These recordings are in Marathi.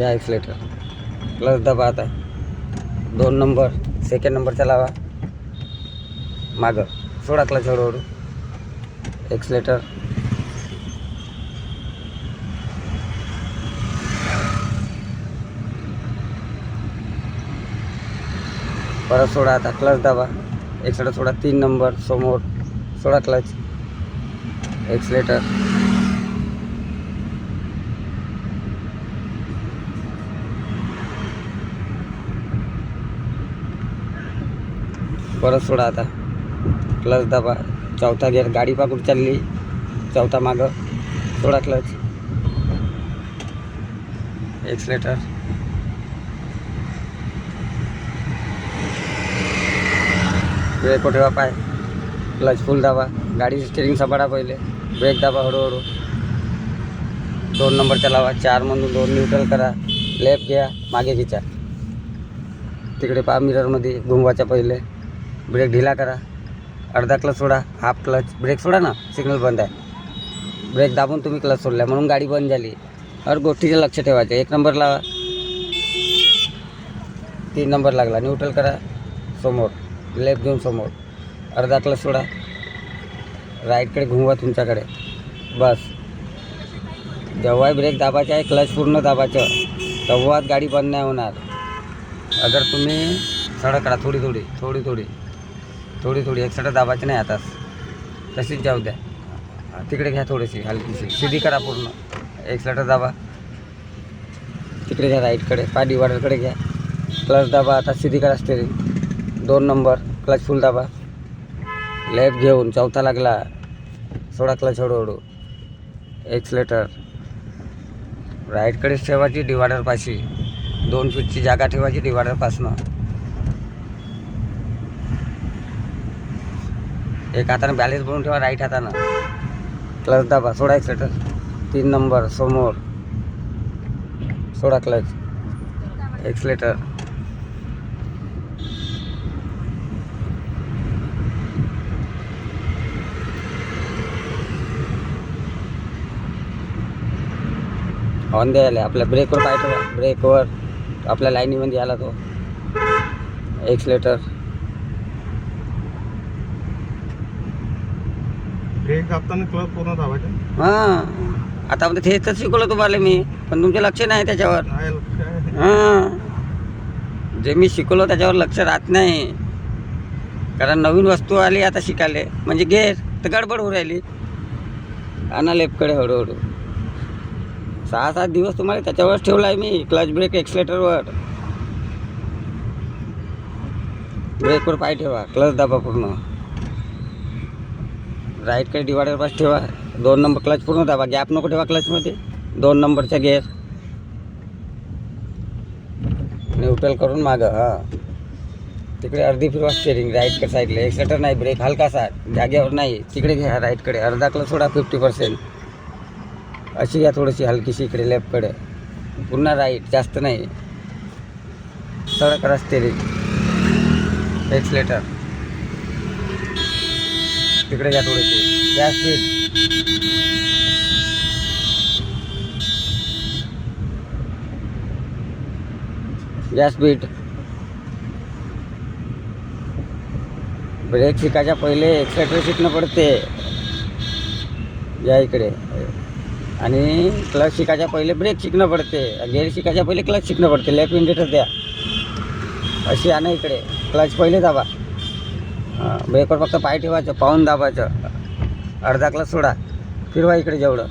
घ्या एक्सलेटर, क्लच दाबा. आता 2 नंबर, सेकंड नंबरचा लावा, मागं सोडा क्लच हळूहळू, एक्सलेटर, परत सोडा. आता क्लच दाबा, एक्सलेटर सोडा. 3 नंबर समोर, सोडा क्लच, एक्सलेटर, परत सोडा. आता क्लच दाबा, चौथा गिअर, गाडी पाकून चालली, चौथा मागं, सोडा क्लच, एक्सलेटर, ब्रेक ठेवा पाय, क्लच फुल दाबा, गाडीची स्टेरिंग सांभाळा पहिले, ब्रेक दाबा हळूहळू. 2 नंबरचा लावा, 4 मधून 2 न्यूट्रल करा, लेफ्ट घ्या, मागे खिचा, तिकडे पहा मिररमध्ये घुमवाच्या पहिले, ब्रेक ढिला करा, अर्धा क्लच सोडा, हाफ क्लच, ब्रेक सोडा ना, सिग्नल बंद आहे, ब्रेक दाबून तुम्ही क्लच सोडला म्हणून गाडी बंद झाली. हर गोष्टीचं लक्ष ठेवायचं. 1 नंबर लावा, 3 नंबर लागला, न्यूट्रल करा, समोर लेफ्ट घेऊन समोर, अर्धा क्लच सोडा, राईटकडे घुमवा तुमच्याकडे, बस. जेव्हाही ब्रेक दाबायचा आहे, क्लच पूर्ण दाबायचं, तेव्हाच गाडी बंद नाही होणार. अगर तुम्ही सडक करा, थोडी थोडी थोडी थोडी थोडी थोडी, एकसाथ दाबायची नाही आताच, तशीच जाऊ द्या. तिकडे घ्या थोडीशी हलकीशी, सीधी करा पूर्ण, एक्सलेटर दाबा, तिकडे घ्या राईटकडे, पाय डिवायडरकडे घ्या, क्लच दाबा. आता सीधी करा स्टेरिंग, 2 नंबर, क्लच फुल दाबा, लेफ्ट घेऊन चौथा लागला, सोडा क्लच हळूहळू, एक्सलेटर, राईटकडेच ठेवायची डिवायडरपाशी, 2 फीटची जागा ठेवायची डिवायडरपासनं. एक हातानं बॅलेन्स बनवून ठेवा, राईट हातानं, क्लच दाबा, सोडा एक्सलेटर, 3 नंबर समोर, सोडा क्लच, एक्सलेटर, हॉर्न द्यायला. आपल्या ब्रेकवर पाय ठेवा, ब्रेकवर आपल्या लाईनीमध्ये आला तो, एक्सलेटर, ब्रेक दाबताना क्लच पूर्ण दाबायचा. हां. आता म्हणजे तेच तर शिकवलं तुम्हाला मी, पण तुमचे लक्ष नाही त्याच्यावर. हां, जे मी शिकवलं त्याच्यावर लक्ष राहत नाही, कारण नवीन वस्तू आली आता शिकायला, म्हणजे गेअर तर गडबड होऊ राहिली. आणा लेफ्टकडे हळूहळू. 6-7 दिवस तुम्हाला त्याच्यावरच ठेवला आहे मी, क्लच ब्रेक एक्सलेटरवर. ब्रेकवर पाय ठेवा, क्लच दाबा पूर्ण, राईटकडे डिवायडरपास ठेवा, 2 नंबर क्लच पूर्ण दाबा, गॅप नको ठेवा क्लचमध्ये, 2 नंबरचा गेअर, न्यूट्रल करून मागं, हां, तिकडे अर्धी फिरवा स्टेरिंग, राईटकडे साईडला, एक्सलेटर नाही, ब्रेक हलकासा जागेवर नाही, तिकडे घ्या राईटकडे, अर्धा क्लच सोडा 50%, अशी घ्या थोडीशी हलकीशी, इकडे लेफ्टकडे, पुन्हा राईट, जास्त नाही, सरळ करा स्टेरिंग, एक्सलेटर, तिकडे घ्या थोडीशी, gas speed, gas speed. Brake शिकायच्या पहिले एक्सलेटर शिकणं पडते, या इकडे, आणि क्लच शिकायच्या पहिले ब्रेक शिकणं पडते, गेअर शिकायच्या पहिले क्लच शिकणं पडते. लेफ्ट इंडिकेटर द्या, अशी आणा इकडे, क्लच पहिले दाबा, ब्रेकवर फक्त पाय ठेवायचं, पाहून दाबायचं, अर्धा क्लच सोडा, फिरवा इकडे जेवढं,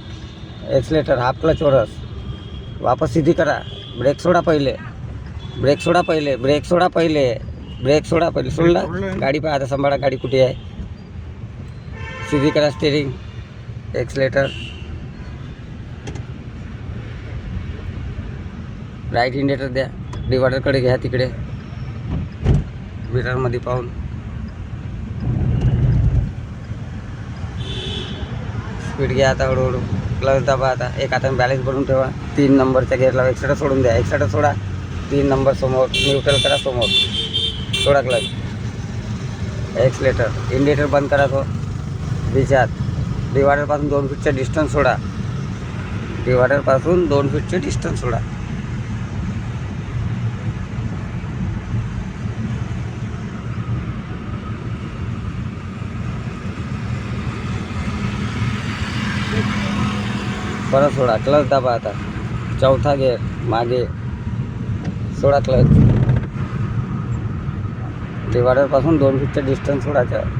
एक्सलेटर हाफ क्लचवरच, वापस सीधी करा, ब्रेक सोडा पहिले, ब्रेक सोडा पहिले, ब्रेक सोडा पहिले, ब्रेक सोडा पहिले, सोडला, गाडी पाहा आता, सांभाळा गाडी कुठे आहे, सीधी करा स्टेरिंग, एक्सलेटर, राईट इंडिकेटर द्या, डिवायडरकडे घ्या, तिकडे मिररमध्ये पाहून, स्पीड घ्या आता हळूहळू, क्लच दाबा. आता एक हाताने बॅलेन्स बनवून ठेवा, 3 नंबरचा गेअरला एक्सलेटर सोडून द्या, एक्सलेटर सोडा, 3 नंबर समोर, न्यूट्रल करा समोर, सोडा क्लच, एक्सलेटर, इंडिकेटर बंद करा तो दिशात, डिवायडरपासून 2 फीटचं डिस्टन्स सोडा, डिवायडरपासून 2 फीटचे डिस्टन्स सोडा, परत सोडा, क्लच दाबा आता, चौथा गेअर मागे सोडा क्लच, डिवायडरपासून 2 फीटचं डिस्टन्स सोडायचं.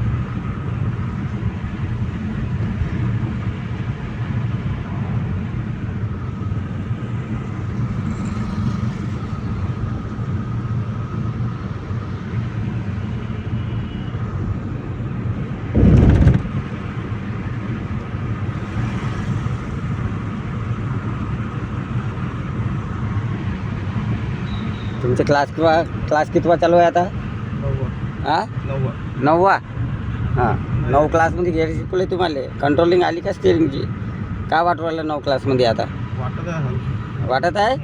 तुमचे क्लास कितवा चालू आहे आता? 9वा. हां, 9 क्लासमध्ये गेअर शिकवले तुम्हाला. कंट्रोलिंग आली का स्टेअरिंगची? का वाटू राहिलं 9 क्लासमध्ये आता? वाटत आहे वाटत आहे?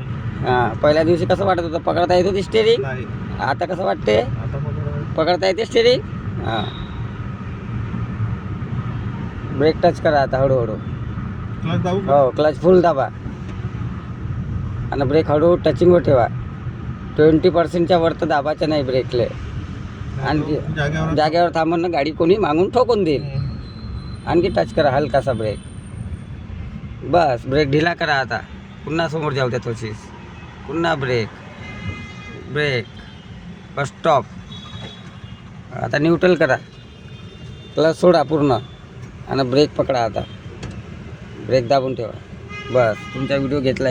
हां, पहिल्या दिवशी कसं वाटत होतं? पकडता येत होती स्टेअरिंग? नाही. आता कसं वाटते? आता पकडता येते स्टेअरिंग? हां. ब्रेक टच करा आता हळूहळू. क्लच दाबू का? हो, क्लच फुल दाबा आणि ब्रेक हळूहळू टचिंगवर ठेवा. 20%च्या वर तर दाबायचं नाही ब्रेकले. आणखी जागेवर थांबून ना गाडी कोणी मागून ठोकून देईल. आणखी टच करा हलकासा ब्रेक. बस, ब्रेक ढिला करा आता. पुन्हा समोर जाऊ द्या तशीच. पुन्हा ब्रेक. Bus stop. आता न्यूट्रल करा. क्लच सोडा पूर्ण आणि ब्रेक पकडा आता. ब्रेक दाबून ठेवा. बस, तुमचा व्हिडिओ घेतला आहे.